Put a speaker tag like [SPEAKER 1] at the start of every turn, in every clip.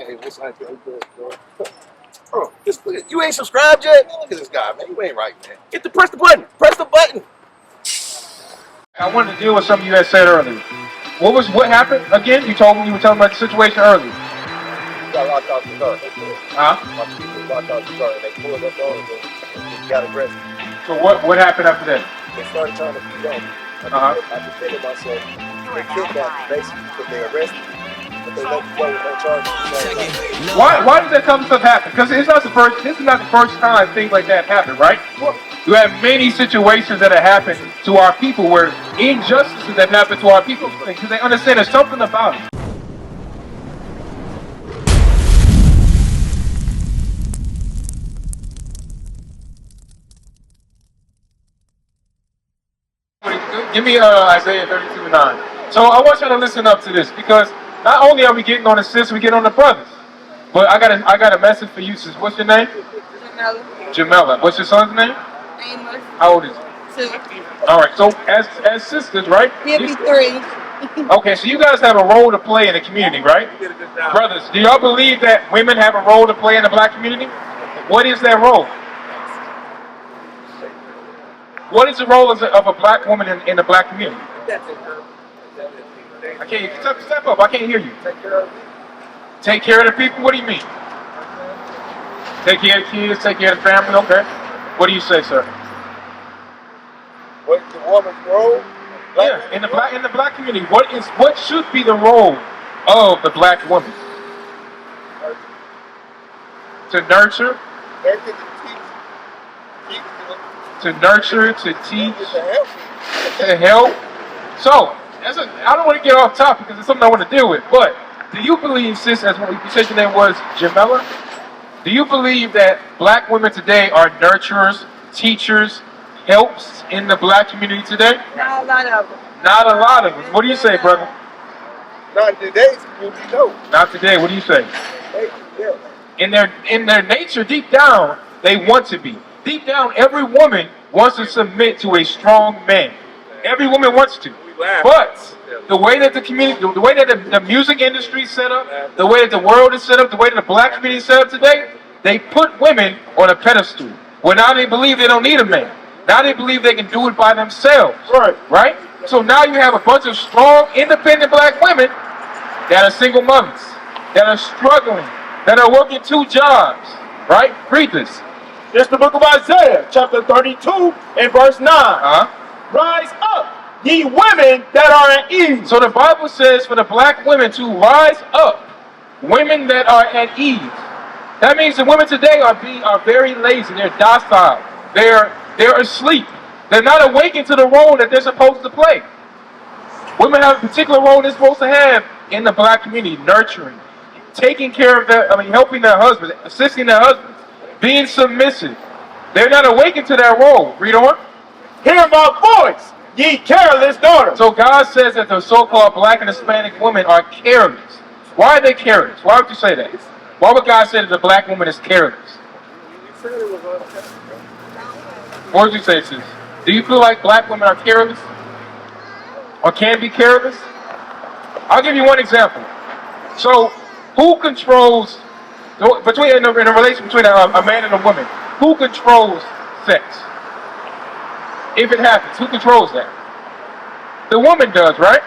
[SPEAKER 1] Hey, what's like good, bro? Bro, just look at, you ain't subscribed yet? Look at this guy, man. You ain't right, man. Press the button. Press the button.
[SPEAKER 2] I wanted to deal with something you had said earlier. What happened again? You were telling about the situation earlier.
[SPEAKER 1] You got locked out the car. My people locked out the car and they pulled up on him and got arrested.
[SPEAKER 2] So what happened after that?
[SPEAKER 1] They started trying to beat on me. I defended myself. They kidnapped me basically because they arrested me. But they let me go with no charges.
[SPEAKER 2] Why did that type of stuff happen? Because this is not the first time things like that happen, right? You have many situations that have happened to our people where injustices that happen to our people because they understand there's something about it. Give me Isaiah 32:9. So I want you to listen up to this because not only are we getting on the sisters, we get on the brothers. But I got a message for you, sis. What's your name?
[SPEAKER 3] Jamela.
[SPEAKER 2] Jamela. What's your son's name?
[SPEAKER 3] Amos.
[SPEAKER 2] How old is he?
[SPEAKER 3] 2.
[SPEAKER 2] All right. So as sisters, right?
[SPEAKER 3] He'll be 3.
[SPEAKER 2] Okay. So you guys have a role to play in the community, right? Brothers, do y'all believe that women have a role to play in the black community? What is their role? What is the role of a black woman in the black community? I can't step up. I can't hear you. Take care of the people. What do you mean? Take care of the kids. Take care of the family. Okay. What do you say, sir?
[SPEAKER 1] What's the woman's role?
[SPEAKER 2] In the black community, what should be the role of the black woman? To nurture. To nurture, to teach, to help. So, I don't want to get off topic because it's something I want to deal with. But do you believe, sis, as what you said your name was, Jamela? Do you believe that black women today are nurturers, teachers, helps in the black community today?
[SPEAKER 3] Not a lot of them.
[SPEAKER 2] Not a lot of them. What do you say, brother?
[SPEAKER 1] Not today's community, no.
[SPEAKER 2] Not today. What do you say?
[SPEAKER 1] Yeah.
[SPEAKER 2] In their nature, deep down, they want to be. Deep down, every woman wants to submit to a strong man. Every woman wants to. But the way that the community, the way that the music industry is set up, the way that the world is set up, the way that the black community is set up today, they put women on a pedestal. Well, now they believe they don't need a man. Now they believe they can do it by themselves. Right? So now you have a bunch of strong, independent black women that are single mothers, that are struggling, that are working 2 jobs. Right? Read this.
[SPEAKER 4] It's the book of Isaiah, chapter 32 and verse 9. Rise up, ye women that are at ease.
[SPEAKER 2] So the Bible says for the black women to rise up, women that are at ease. That means the women today are very lazy. They're docile. They're asleep. They're not awakened to the role that they're supposed to play. Women have a particular role they're supposed to have in the black community, nurturing, taking care of helping their husbands, assisting their husbands. Being submissive. They're not awakened to that role. Read on.
[SPEAKER 4] Hear my voice, ye careless daughters.
[SPEAKER 2] So God says that the so-called black and Hispanic women are careless. Why are they careless? Why would you say that? Why would God say that the black woman is careless? What would you say, sis? Do you feel like black women are careless? Or can be careless? I'll give you one example. So, who controls... in a relation between a man and a woman, who controls sex? If it happens, who controls that? The woman does, right?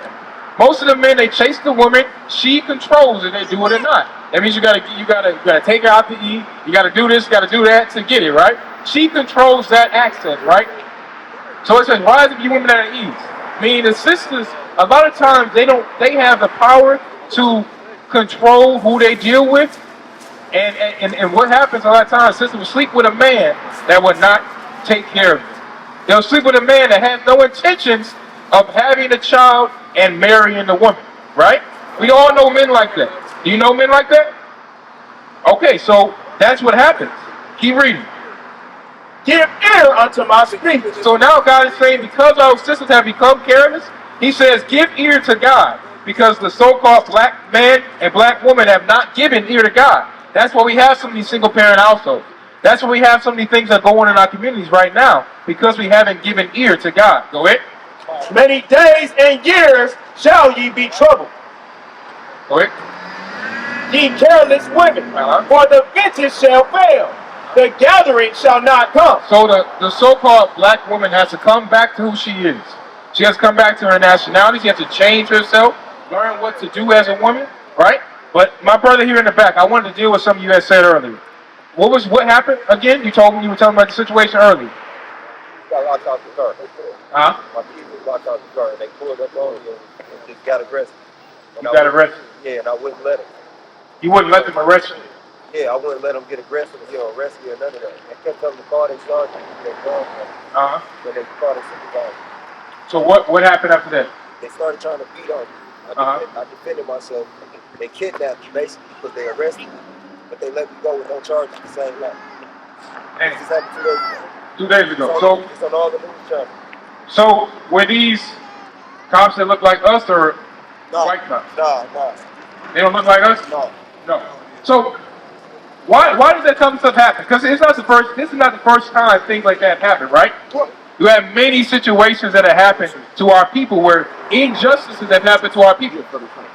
[SPEAKER 2] Most of the men, they chase the woman. She controls if they do it or not. That means you gotta take her out to eat. You gotta do this, you gotta do that to get it, right? She controls that access, right? So it says, rise up, you women that are at ease. Meaning the sisters, a lot of times they have the power to control who they deal with. And what happens a lot of times, sisters will sleep with a man that will not take care of them. They'll sleep with a man that has no intentions of having a child and marrying the woman, right? We all know men like that. Do you know men like that? Okay, so that's what happens. Keep reading.
[SPEAKER 4] Give ear unto my speech.
[SPEAKER 2] So now God is saying, because our sisters have become careless, he says, give ear to God. Because the so-called black man and black woman have not given ear to God. That's why we have so many single-parent households. That's why we have so many things that go on in our communities right now, because we haven't given ear to God. Go ahead.
[SPEAKER 4] Many days and years shall ye be troubled.
[SPEAKER 2] Go ahead.
[SPEAKER 4] ye careless women, for the vintage shall fail. The gathering shall not come.
[SPEAKER 2] So the so-called black woman has to come back to who she is. She has to come back to her nationality. She has to change herself, learn what to do as a woman, right? But my brother here in the back, I wanted to deal with something you had said earlier. What happened again? You were telling me about the situation earlier.
[SPEAKER 1] Got locked out the car.
[SPEAKER 2] Huh?
[SPEAKER 1] My keys was locked out the car, and they pulled up on me and just got aggressive.
[SPEAKER 2] You got arrested?
[SPEAKER 1] Yeah, and I wouldn't let them.
[SPEAKER 2] You wouldn't let them arrest you?
[SPEAKER 1] Yeah, I wouldn't let them get aggressive and arrest me or none of that. I kept telling them to call their sergeant, they called them, but they called their supervisor.
[SPEAKER 2] So what happened after that?
[SPEAKER 1] They started trying to beat on me. I defended myself. They kidnapped me basically because they arrested me, but they let me go with no charges the same night. This just happened 2 days ago.
[SPEAKER 2] 2 days ago.
[SPEAKER 1] So it's on all the news channels.
[SPEAKER 2] So were these cops that look like us or white cops?
[SPEAKER 1] Nah.
[SPEAKER 2] They don't look like us? No. So why does that type of stuff happen? Because this is not the first time things like that happen, right? You have many situations that have happened to our people where injustices have happened to our people.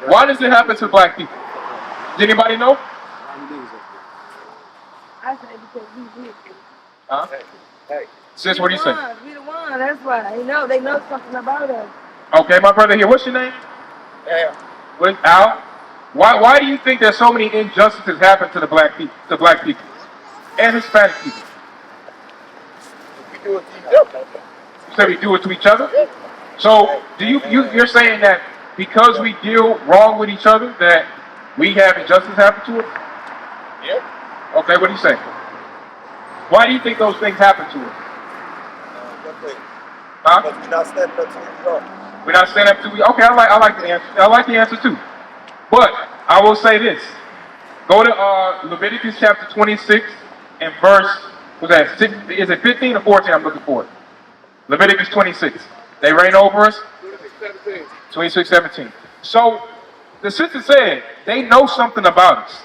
[SPEAKER 2] Why does it happen to black people? Does anybody know?
[SPEAKER 3] I say because we did.
[SPEAKER 2] Huh?
[SPEAKER 1] Hey.
[SPEAKER 2] Sis, what do you say?
[SPEAKER 3] We the one, that's why. They know something about us.
[SPEAKER 2] Okay, my brother here, what's your name?
[SPEAKER 1] Al.
[SPEAKER 2] What, Al? Why do you think there's so many injustices happen to black people and Hispanic people?
[SPEAKER 1] We do it to each other.
[SPEAKER 2] You say we do it to each other? So you're saying that because we deal wrong with each other that we have injustice happen to us?
[SPEAKER 1] Yeah.
[SPEAKER 2] Okay, what do you say? Why do you think those things happen to us? Huh?
[SPEAKER 1] Because we're not standing up to each other.
[SPEAKER 2] We're not standing up to each other. Okay, I like the answer. I like the answer too. But I will say this. Go to Leviticus chapter 26 and verse, what's that? Is it 15 or 14? I'm looking for it. Leviticus 26. They reign over us. 26:17. So the sister said they know something about us.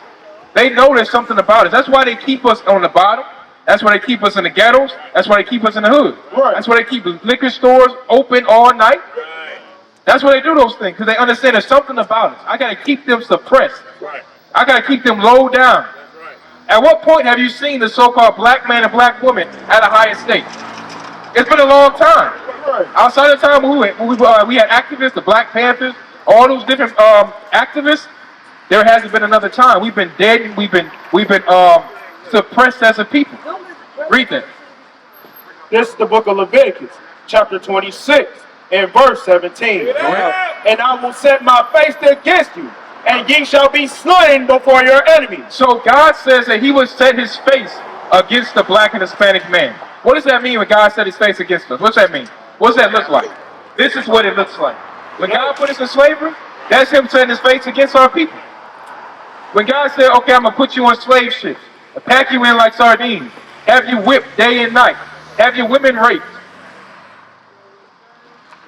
[SPEAKER 2] They know there's something about us. That's why they keep us on the bottom. That's why they keep us in the ghettos. That's why they keep us in the hood.
[SPEAKER 4] Right.
[SPEAKER 2] That's why they keep liquor stores open all night.
[SPEAKER 4] Right.
[SPEAKER 2] That's why they do those things, because they understand there's something about us. I got to keep them suppressed.
[SPEAKER 4] Right.
[SPEAKER 2] I got to keep them low down.
[SPEAKER 4] That's right.
[SPEAKER 2] At what point have you seen the so-called black man and black woman at a higher state? It's been a long time.
[SPEAKER 4] Right.
[SPEAKER 2] Outside of the time we had activists, the Black Panthers, all those different activists, there hasn't been another time. We've been dead and we've been suppressed as a people. Read that.
[SPEAKER 4] This is the book of Leviticus, chapter 26, and verse 17.
[SPEAKER 2] Yeah.
[SPEAKER 4] And I will set my face against you, and ye shall be slain before your enemies.
[SPEAKER 2] So God says that he would set his face against the black and Hispanic man. What does that mean when God set his face against us? What's that mean? What does that look like? This is what it looks like. When God put us in slavery, that's him setting his face against our people. When God said, okay, I'm going to put you on slave ships, pack you in like sardines, have you whipped day and night, have your women raped.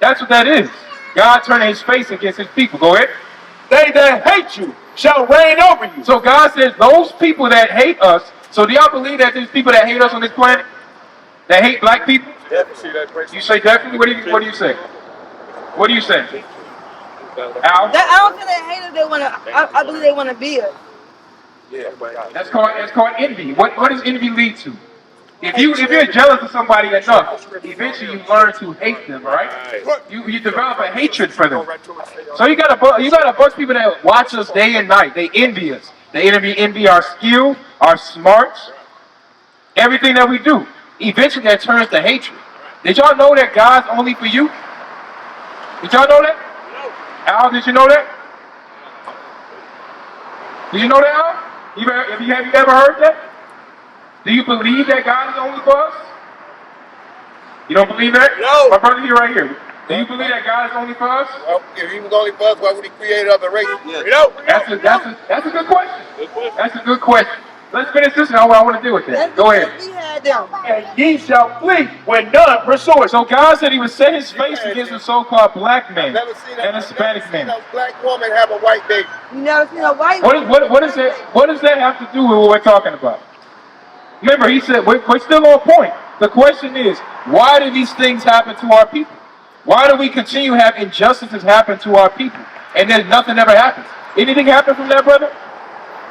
[SPEAKER 2] That's what that is. God turning his face against his people. Go ahead.
[SPEAKER 4] They that hate you shall reign over you.
[SPEAKER 2] So God says those people that hate us, so do y'all believe that there's people that hate us on this planet? That hate black people?
[SPEAKER 1] Definitely.
[SPEAKER 2] You say definitely? What do you say? What do you say? Al?
[SPEAKER 3] I don't think they hate us. They want to. I believe they want to be us.
[SPEAKER 1] Yeah.
[SPEAKER 2] That's called envy. What does envy lead to? If you're jealous of somebody enough, eventually you learn to hate them, right? You develop a hatred for them. So you got a bunch of people that watch us day and night. They envy us. They envy our skill, our smarts, everything that we do. Eventually that turns to hatred. Did y'all know that God's only for you? Did y'all know that? Al, did you know that? Did you know that, Al? Have you ever heard that? Do you believe that God is only for us? You don't believe that?
[SPEAKER 1] No.
[SPEAKER 2] My brother here right here. Do you believe that God is only for us?
[SPEAKER 1] Well, if he was only for us, why would he create other races? Yeah.
[SPEAKER 2] That's a good question. That's a good question. Let's finish this now. I want to deal with that. Go ahead.
[SPEAKER 4] And ye shall flee when none pursue it.
[SPEAKER 2] So God said he would set his face against the so-called black man and Hispanic man.
[SPEAKER 1] A black woman have a white baby.
[SPEAKER 3] You never seen a white
[SPEAKER 2] What does that have to do with what we're talking about? Remember, he said we're still on point. The question is, why do these things happen to our people? Why do we continue to have injustices happen to our people? And then nothing ever happens. Anything happen from that, brother?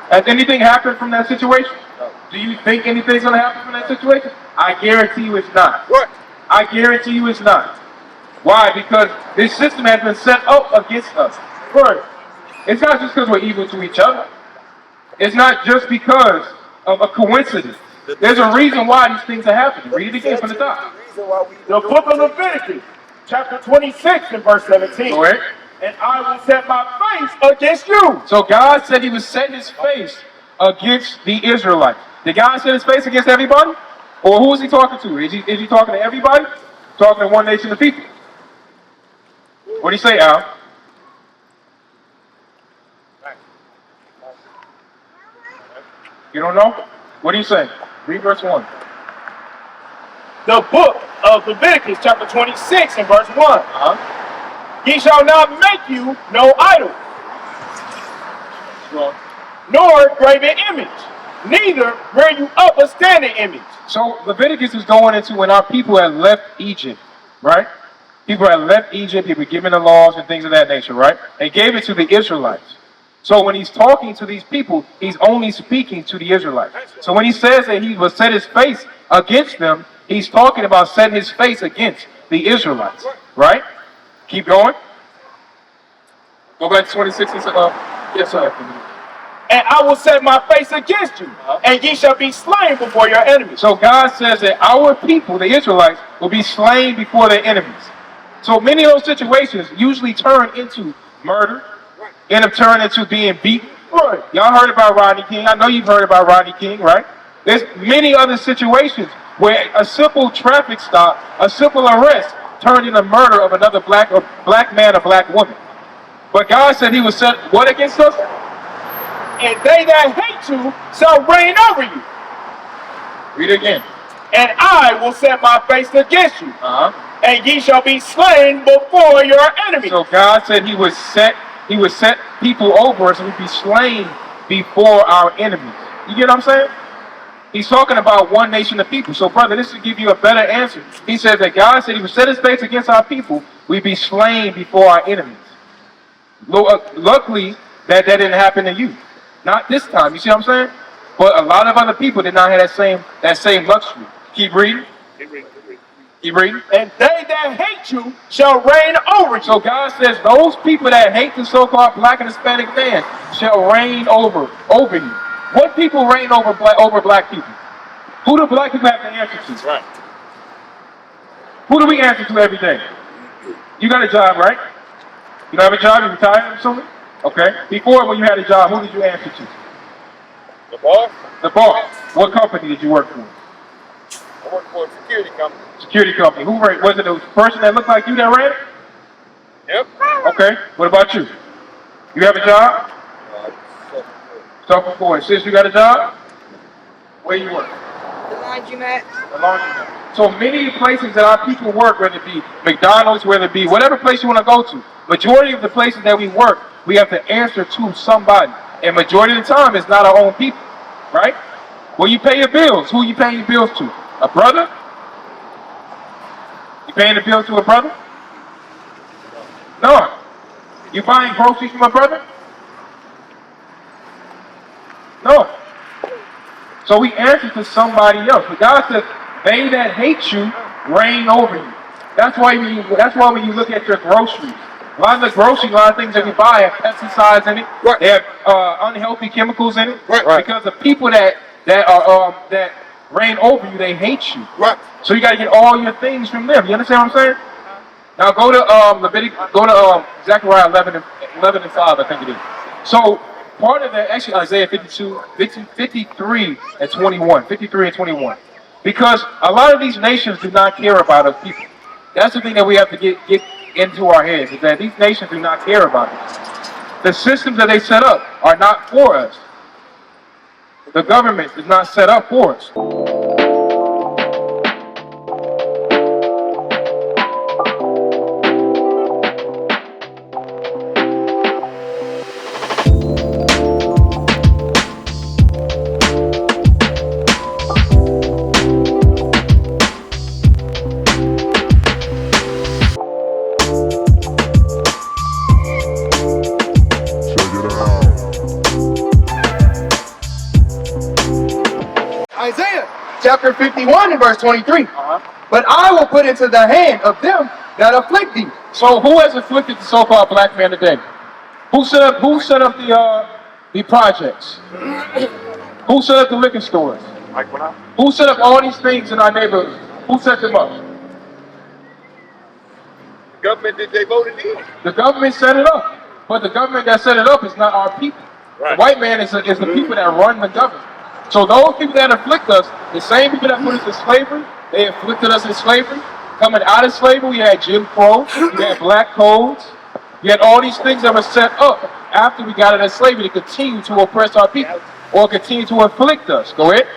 [SPEAKER 2] Has anything happened from that situation?
[SPEAKER 1] No.
[SPEAKER 2] Do you think anything's going to happen from that situation? I guarantee you it's not.
[SPEAKER 1] What?
[SPEAKER 2] I guarantee you it's not. Why? Because this system has been set up against us. Right. It's not just because we're evil to each other. It's not just because of a coincidence. There's a reason why these things are happening. Read it again from the top.
[SPEAKER 4] The book of Leviticus, chapter 26 and verse 17.
[SPEAKER 2] Go ahead.
[SPEAKER 4] And I will set my face against you.
[SPEAKER 2] So God said he was setting his face against the Israelites. Did God set his face against everybody? Or who is he talking to? Is he talking to everybody? Talking to one nation of people? What do you say, Al? You don't know? What do you say? Read verse 1.
[SPEAKER 4] The book of Leviticus, chapter 26 and verse 1. Ye shall not make you no idol, nor graven image, neither rear you up a standing image.
[SPEAKER 2] So Leviticus is going into when our people had left Egypt, right? People had left Egypt, they were given the laws and things of that nature, right? They gave it to the Israelites. So when he's talking to these people, he's only speaking to the Israelites. So when he says that he will set his face against them, he's talking about setting his face against the Israelites, right? Keep going. Go back to 26 and say, yes, sir.
[SPEAKER 4] And I will set my face against you, and ye shall be slain before your enemies.
[SPEAKER 2] So God says that our people, the Israelites, will be slain before their enemies. So many of those situations usually turn into murder, end up turning into being beaten.
[SPEAKER 4] Right.
[SPEAKER 2] Y'all heard about Rodney King. I know you've heard about Rodney King, right? There's many other situations where a simple traffic stop, a simple arrest, turned into murder of another black man or black woman. But God said he would set what against us?
[SPEAKER 4] And they that hate you shall reign over you.
[SPEAKER 2] Read it again.
[SPEAKER 4] And I will set my face against you,
[SPEAKER 2] Uh-huh.
[SPEAKER 4] and ye shall be slain before your enemies.
[SPEAKER 2] So God said he would set people over us and we'd be slain before our enemies. You get what I'm saying? He's talking about one nation of people. So brother, this will give you a better answer. He says that God said he would set his face against our people, we'd be slain before our enemies. Luckily, that didn't happen to you. Not this time, you see what I'm saying? But a lot of other people did not have that same luxury. Keep reading. Keep reading.
[SPEAKER 4] And they that hate you shall reign over you.
[SPEAKER 2] So God says those people that hate the so-called black and Hispanic man shall reign over you. What people reign over black people? Who do black people have to answer to?
[SPEAKER 4] Right.
[SPEAKER 2] Who do we answer to every day? You got a job, right? You don't have a job? You retired or something? Okay. Before, when you had a job, who did you answer to?
[SPEAKER 1] The boss?
[SPEAKER 2] The boss. What company did you work for?
[SPEAKER 1] I work for a security company.
[SPEAKER 2] Security company. Who ran? Was it the person that looked like you that ran it?
[SPEAKER 1] Yep.
[SPEAKER 2] Okay. What about you? You have a job? Self-employed. Sis, you got a job? Where you work?
[SPEAKER 3] The laundromat.
[SPEAKER 2] The laundromat. So many places that our people work, whether it be McDonald's, whether it be whatever place you want to go to, majority of the places that we work, we have to answer to somebody. And majority of the time, it's not our own people, right? Well, you pay your bills. Who are you paying your bills to? A brother? You paying the bills to a brother? No. You buying groceries from a brother? No. So we answer to somebody else. But God says, they that hate you reign over you. That's why when you look at your groceries, a lot of the groceries, a lot of things that we buy have pesticides in it.
[SPEAKER 1] Right.
[SPEAKER 2] They have unhealthy chemicals in it.
[SPEAKER 1] Right.
[SPEAKER 2] Because the people that reign over you, they hate you.
[SPEAKER 1] Right.
[SPEAKER 2] So you got to get all your things from them. You understand what I'm saying? Now go to Leviticus, Zechariah 11 and 5, I think it is. So part of that, actually Isaiah 53 and 21. Because a lot of these nations do not care about us people. That's the thing that we have to get into our heads, is that these nations do not care about us. The systems that they set up are not for us. The government is not set up for us.
[SPEAKER 1] chapter 51 and verse 23. But I will put into the hand of them that afflict thee.
[SPEAKER 2] So who has afflicted the so-called black man today? Who set up the projects? Who set up the liquor stores? Who set up all these things in our neighborhood? Who set them up?
[SPEAKER 1] The government did they voted in.
[SPEAKER 2] The government set it up. But the government that set it up is not our people. Right. The white man is the people that run the government. So those people that afflict us, the same people that put us in slavery, they afflicted us in slavery. Coming out of slavery, we had Jim Crow, we had black codes, we had all these things that were set up after we got out of slavery to continue to oppress our people or continue to afflict us. Go ahead.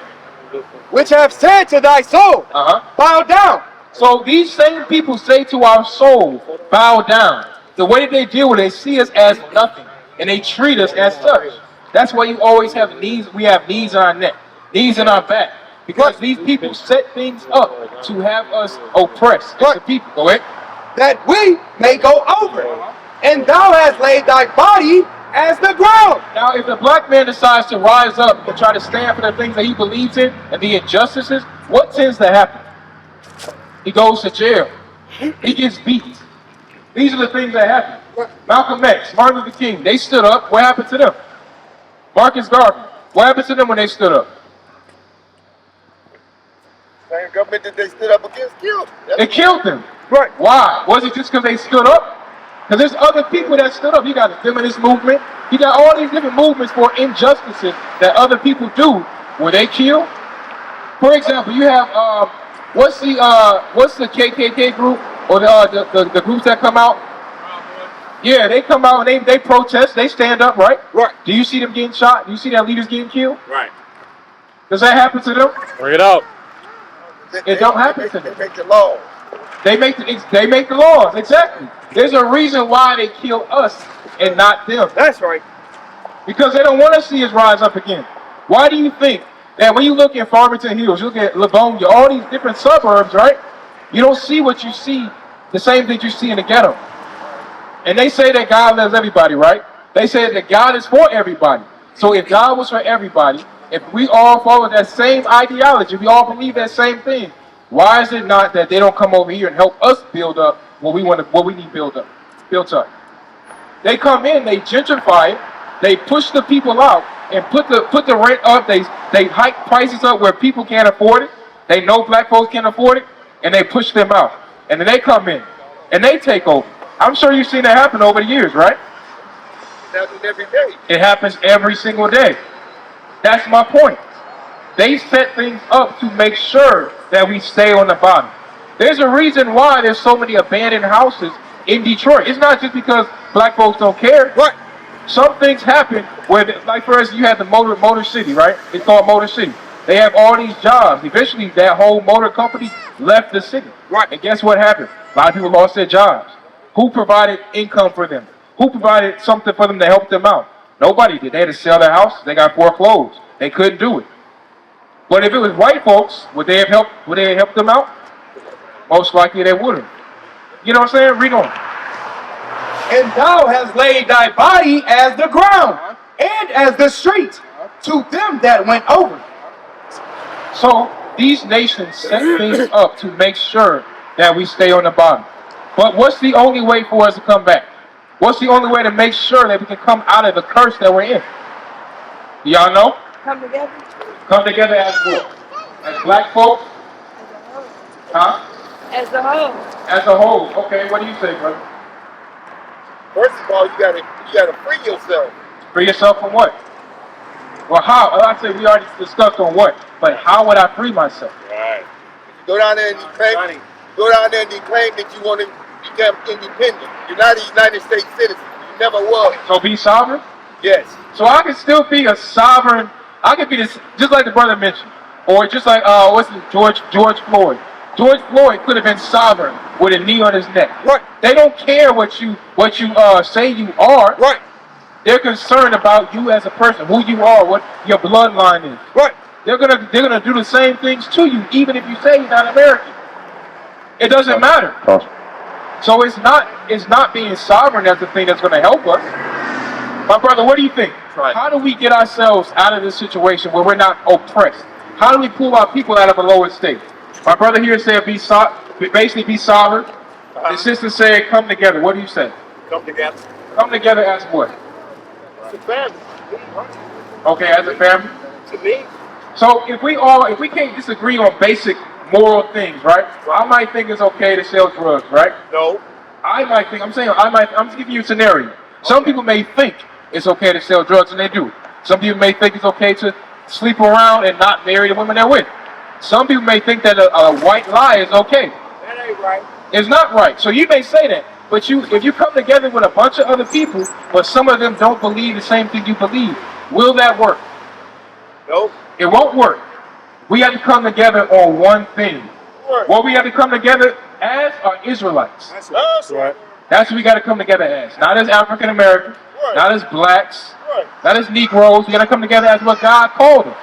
[SPEAKER 1] Which have said to thy soul, bow down.
[SPEAKER 2] So these same people say to our soul, bow down. The way that they deal with it, they see us as nothing, and they treat us as such. That's why you always have knees. We have knees on our neck, knees in our back, because these people set things up to have us oppressed as the people. Go ahead.
[SPEAKER 1] That we may go over, and thou hast laid thy body as the ground.
[SPEAKER 2] Now, if the black man decides to rise up and try to stand for the things that he believes in and the injustices, what tends to happen? He goes to jail. He gets beat. These are the things that happen. Malcolm X, Martin Luther King, they stood up. What happened to them? Marcus Garvey, what happened to them when they stood up?
[SPEAKER 1] Same government that they stood up against killed.
[SPEAKER 2] They killed them.
[SPEAKER 1] Right.
[SPEAKER 2] Why? Was it just because they stood up? Because there's other people that stood up. You got the feminist movement. You got all these different movements for injustices that other people do where they kill. For example, you have what's the KKK group or the groups that come out? Yeah, they come out and they protest. They stand up, right?
[SPEAKER 1] Right.
[SPEAKER 2] Do you see them getting shot? Do you see their leaders getting killed?
[SPEAKER 4] Right.
[SPEAKER 2] Does that happen to them?
[SPEAKER 4] Bring it out.
[SPEAKER 2] It don't happen to them.
[SPEAKER 1] They make the laws.
[SPEAKER 2] They make the laws, exactly. There's a reason why they kill us and not them.
[SPEAKER 1] That's right.
[SPEAKER 2] Because they don't want to see us rise up again. Why do you think that when you look at Farmington Hills, you look at Livonia, all these different suburbs, right? You don't see what you see, the same thing you see in the ghetto. And they say that God loves everybody, right? They say that God is for everybody. So if God was for everybody, if we all follow that same ideology, we all believe that same thing, why is it not that they don't come over here and help us build up what we need built up? They come in, they gentrify it, they push the people out and put the rent up, they hike prices up where people can't afford it. They know black folks can't afford it, and they push them out. And then they come in and they take over. I'm sure you've seen that happen over the years, right?
[SPEAKER 1] It happens every day.
[SPEAKER 2] It happens every single day. That's my point. They set things up to make sure that we stay on the bottom. There's a reason why there's so many abandoned houses in Detroit. It's not just because black folks don't care.
[SPEAKER 1] Right.
[SPEAKER 2] Some things happen where, like for instance, you had the Motor City, right? It's called Motor City. They have all these jobs. Eventually, that whole motor company left the city.
[SPEAKER 1] Right.
[SPEAKER 2] And guess what happened? A lot of people lost their jobs. Who provided income for them? Who provided something for them to help them out? Nobody did. They had to sell their house. They got foreclosed. They couldn't do it. But if it was white folks, would they have helped them out? Most likely they wouldn't. You know what I'm saying? Read on.
[SPEAKER 1] And thou hast laid thy body as the ground and as the street to them that went over.
[SPEAKER 2] So these nations set things up to make sure that we stay on the bottom. But what's the only way for us to come back? What's the only way to make sure that we can come out of the curse that we're in? Do y'all know?
[SPEAKER 3] Come together.
[SPEAKER 2] Come together as what? As black folks? Huh?
[SPEAKER 3] As a whole.
[SPEAKER 2] As a whole. Okay, what do you say, brother?
[SPEAKER 1] First of all, you gotta free yourself.
[SPEAKER 2] Free yourself from what? Well, how? I say we already discussed on what, but how would I free myself?
[SPEAKER 4] Right.
[SPEAKER 1] You go down there and you claim that you want to become independent. You're not a United States citizen. You never was.
[SPEAKER 2] So be sovereign?
[SPEAKER 1] Yes.
[SPEAKER 2] So I can still be a sovereign. I could be this, just like the brother mentioned, or just like George Floyd. George Floyd could have been sovereign with a knee on his neck.
[SPEAKER 1] Right.
[SPEAKER 2] They don't care what you say you are.
[SPEAKER 1] Right.
[SPEAKER 2] They're concerned about you as a person, who you are, what your bloodline is.
[SPEAKER 1] Right.
[SPEAKER 2] They're gonna do the same things to you, even if you say you're not American. It doesn't matter. So it's not being sovereign that's the thing that's gonna help us. My brother, what do you think?
[SPEAKER 4] Right.
[SPEAKER 2] How do we get ourselves out of this situation where we're not oppressed? How do we pull our people out of a lower state? My brother here said basically be sovereign. The sister said come together. What do you say?
[SPEAKER 4] Come together.
[SPEAKER 2] Come together as what?
[SPEAKER 4] It's a family.
[SPEAKER 2] Okay, as a family.
[SPEAKER 4] To me.
[SPEAKER 2] So if we can't disagree on basic moral things, right? So I might think it's okay to sell drugs, right?
[SPEAKER 4] No.
[SPEAKER 2] I'm just giving you a scenario. Some people may think it's okay to sell drugs, and they do. Some people may think it's okay to sleep around and not marry the women they're with. Some people may think that a white lie is okay.
[SPEAKER 4] That ain't right.
[SPEAKER 2] It's not right. So you may say that, but if you come together with a bunch of other people, but some of them don't believe the same thing you believe, will that work?
[SPEAKER 4] Nope.
[SPEAKER 2] It won't work. We have to come together on one thing. What we have to come together as are Israelites.
[SPEAKER 4] That's right.
[SPEAKER 2] That's what we got to come together as. Not as African Americans, not as blacks, not as Negroes. We got to come together as what God called us.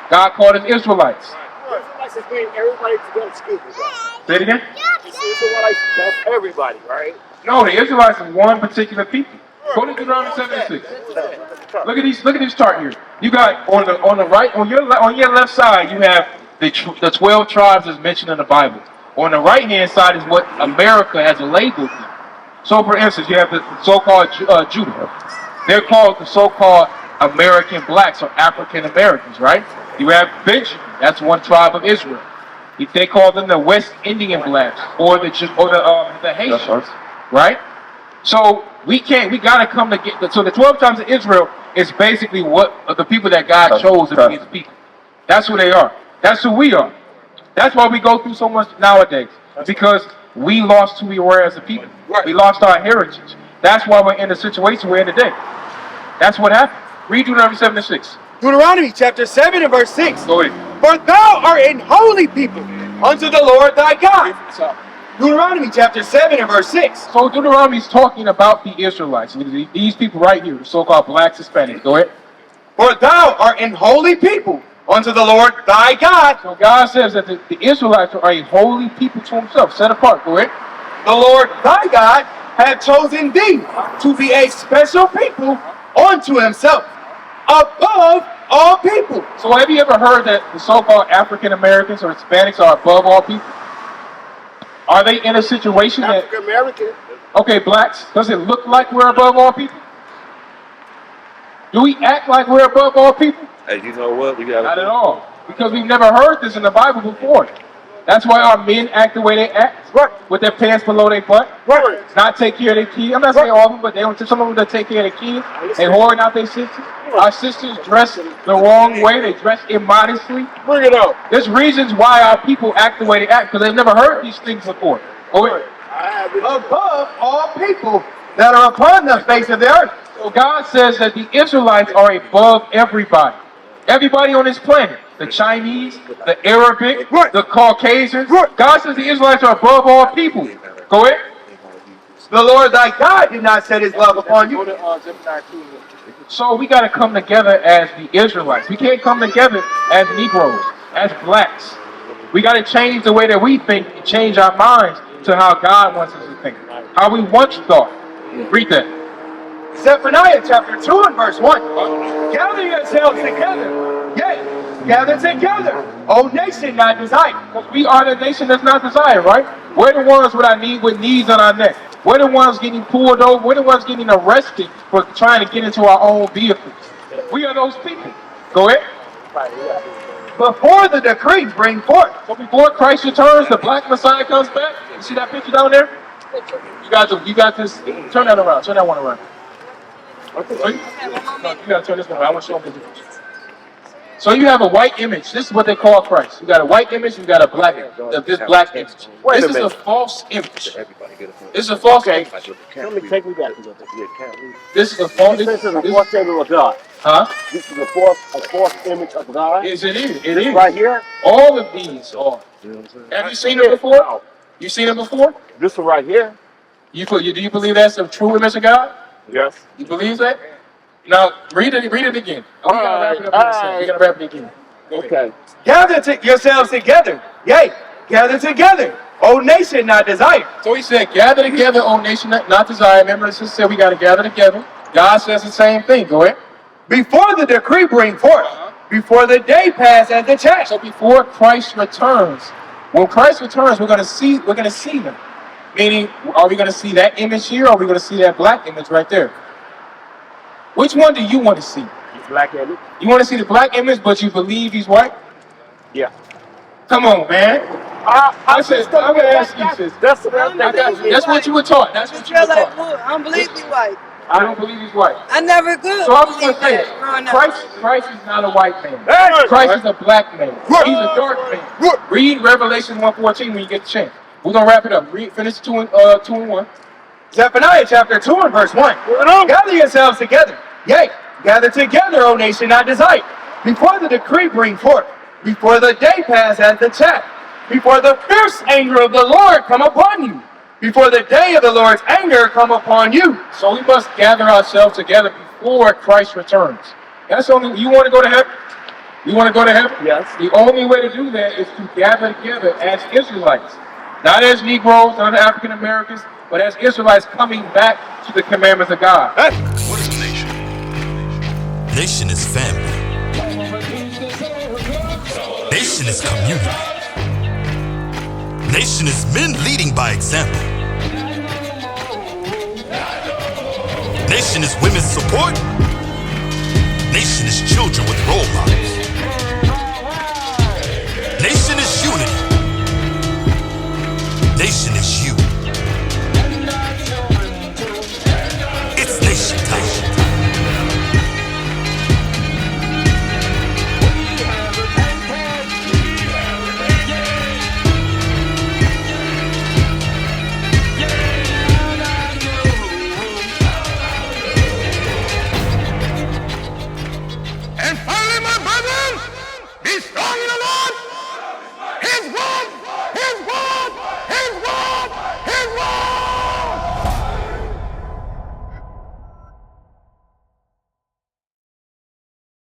[SPEAKER 2] God called us Israelites.
[SPEAKER 4] Israelites is being everybody together. Excuse me, guys.
[SPEAKER 2] Say it again?
[SPEAKER 4] Israelites, that's everybody, right?
[SPEAKER 2] No, the Israelites are one particular people. Go to Deuteronomy 7:6. Look at this chart here. You got on the right, on your left side, you have the 12 tribes as mentioned in the Bible. On the right hand side is what America has labeled them. So, for instance, you have the so-called Judah. They're called the so-called American blacks or African Americans, right? You have Benjamin. That's one tribe of Israel. They call them the West Indian blacks or the Haitians, right? So we gotta come together. So the 12 tribes of Israel is basically what the people that God chose to be His people. That's who they are. That's who we are. That's why we go through so much nowadays, because we lost who we were as a people. We lost our heritage. That's why we're in the situation we're in today. That's what happened. Read Deuteronomy 7:6.
[SPEAKER 1] Deuteronomy chapter 7 and verse 6.
[SPEAKER 2] Go ahead.
[SPEAKER 1] For thou art an holy people unto the Lord thy God. Deuteronomy chapter 7 and verse 6.
[SPEAKER 2] So Deuteronomy is talking about the Israelites. These people right here, the so-called blacks, Hispanics. Go ahead.
[SPEAKER 1] For thou art an holy people unto the Lord thy God.
[SPEAKER 2] So God says that the Israelites are a holy people to Himself, set apart. Go ahead.
[SPEAKER 1] The Lord thy God hath chosen thee to be a special people unto Himself, above all people.
[SPEAKER 2] So have you ever heard that the so-called African Americans or Hispanics are above all people? Are they in a situation that...
[SPEAKER 4] African American.
[SPEAKER 2] Okay, blacks, does it look like we're above all people? Do we act like we're above all people?
[SPEAKER 5] Hey, you know what? We got
[SPEAKER 2] Not at all. Because we've never heard this in the Bible before. That's why our men act the way they act.
[SPEAKER 1] Right.
[SPEAKER 2] With their pants below their butt.
[SPEAKER 1] Right.
[SPEAKER 2] Not take care of their kids. I'm not saying all of them, but they don't. Some of them that take care of their kids. They whoring out their sisters. Our sisters dress the wrong way. They dress immodestly.
[SPEAKER 4] Bring it up.
[SPEAKER 2] There's reasons why our people act the way they act, because they've never heard these things before.
[SPEAKER 1] Above all people that are upon the face of the earth.
[SPEAKER 2] So God says that the Israelites are above everybody. Everybody on this planet. The Chinese, the Arabic, the Caucasians. God says the Israelites are above all people. Go ahead.
[SPEAKER 1] The Lord thy God did not set His love upon you.
[SPEAKER 2] So we got to come together as the Israelites. We can't come together as Negroes, as blacks. We got to change the way that we think and change our minds to how God wants us to think. How we once thought. Read that.
[SPEAKER 1] Zephaniah chapter 2 and verse 1. Gather yourselves together. Yea, gather together. O nation not desired.
[SPEAKER 2] Because we are the nation that's not desired, right? We're the ones with knees on our neck. We're the ones getting pulled over. We're the ones getting arrested for trying to get into our own vehicles. We are those people. Go ahead.
[SPEAKER 1] Before the decree bring forth.
[SPEAKER 2] So before Christ returns, the black Messiah comes back. You see that picture down there? You got this. Turn that around. Turn that one around. No, you got to turn this one around. I want to show them the difference. So you have a white image. This is what they call Christ. You got a white image. You got a black image. This black image. This is a false image. This is a false image.
[SPEAKER 4] Let me take me back.
[SPEAKER 2] This is a false.
[SPEAKER 4] This is a false image of God.
[SPEAKER 2] Huh?
[SPEAKER 4] This is a false image of God.
[SPEAKER 2] Yes, it is. It is.
[SPEAKER 4] Right here.
[SPEAKER 2] All of these are. Have you seen it before? You seen it before?
[SPEAKER 4] This one right here.
[SPEAKER 2] Do you believe that's a true image of God?
[SPEAKER 4] Yes.
[SPEAKER 2] You believe that? Now read it again. We gotta wrap it up in a second. We gotta wrap it again.
[SPEAKER 4] Okay.
[SPEAKER 1] Gather yourselves together. Yea, gather together. O nation not desired.
[SPEAKER 2] So he said, gather together, O nation not desired. Remember, the sister said we gotta gather together. God says the same thing. Go ahead.
[SPEAKER 1] Before the decree bring forth.
[SPEAKER 4] before the day pass as the chaff.
[SPEAKER 2] So before Christ returns, when Christ returns, we're gonna see him. Meaning, are we gonna see that image here, or are we gonna see that black image right there? Which one do you want to see?
[SPEAKER 4] Black image.
[SPEAKER 2] You want to see the black image, but you believe he's white?
[SPEAKER 4] Yeah.
[SPEAKER 2] Come on, man. I'm gonna ask you, sis.
[SPEAKER 4] That's
[SPEAKER 2] That's what you were taught. That's what you were
[SPEAKER 3] Israelite,
[SPEAKER 2] taught.
[SPEAKER 3] I don't believe he's white.
[SPEAKER 2] I don't believe he's white.
[SPEAKER 3] I never could.
[SPEAKER 2] So I was going
[SPEAKER 3] believe
[SPEAKER 2] to say,
[SPEAKER 3] that growing up.
[SPEAKER 2] Christ is not a white man.
[SPEAKER 4] Hey!
[SPEAKER 2] Christ is a black man. He's a dark man. Read Revelation 1:14 when you get the chance. We're going to wrap it up. Finish 2 and 1.
[SPEAKER 4] Zephaniah chapter 2 and verse 1. Gather yourselves together. Yea, gather together, O nation not desired. Before the decree bring forth, before the day pass as the chaff, before the fierce anger of the Lord come upon you, before the day of the Lord's anger come upon you.
[SPEAKER 2] So we must gather ourselves together before Christ returns. That's only, you want to go to heaven? You want to go to heaven?
[SPEAKER 4] Yes.
[SPEAKER 2] The only way to do that is to gather together as Israelites. Not as Negroes, not as African Americans, but as Israelites coming back to the commandments of God.
[SPEAKER 5] What is a nation? Nation is family. Nation is community. Nation is men leading by example. Nation is women's support. Nation is children with role models. Nation is unity. Nation is you.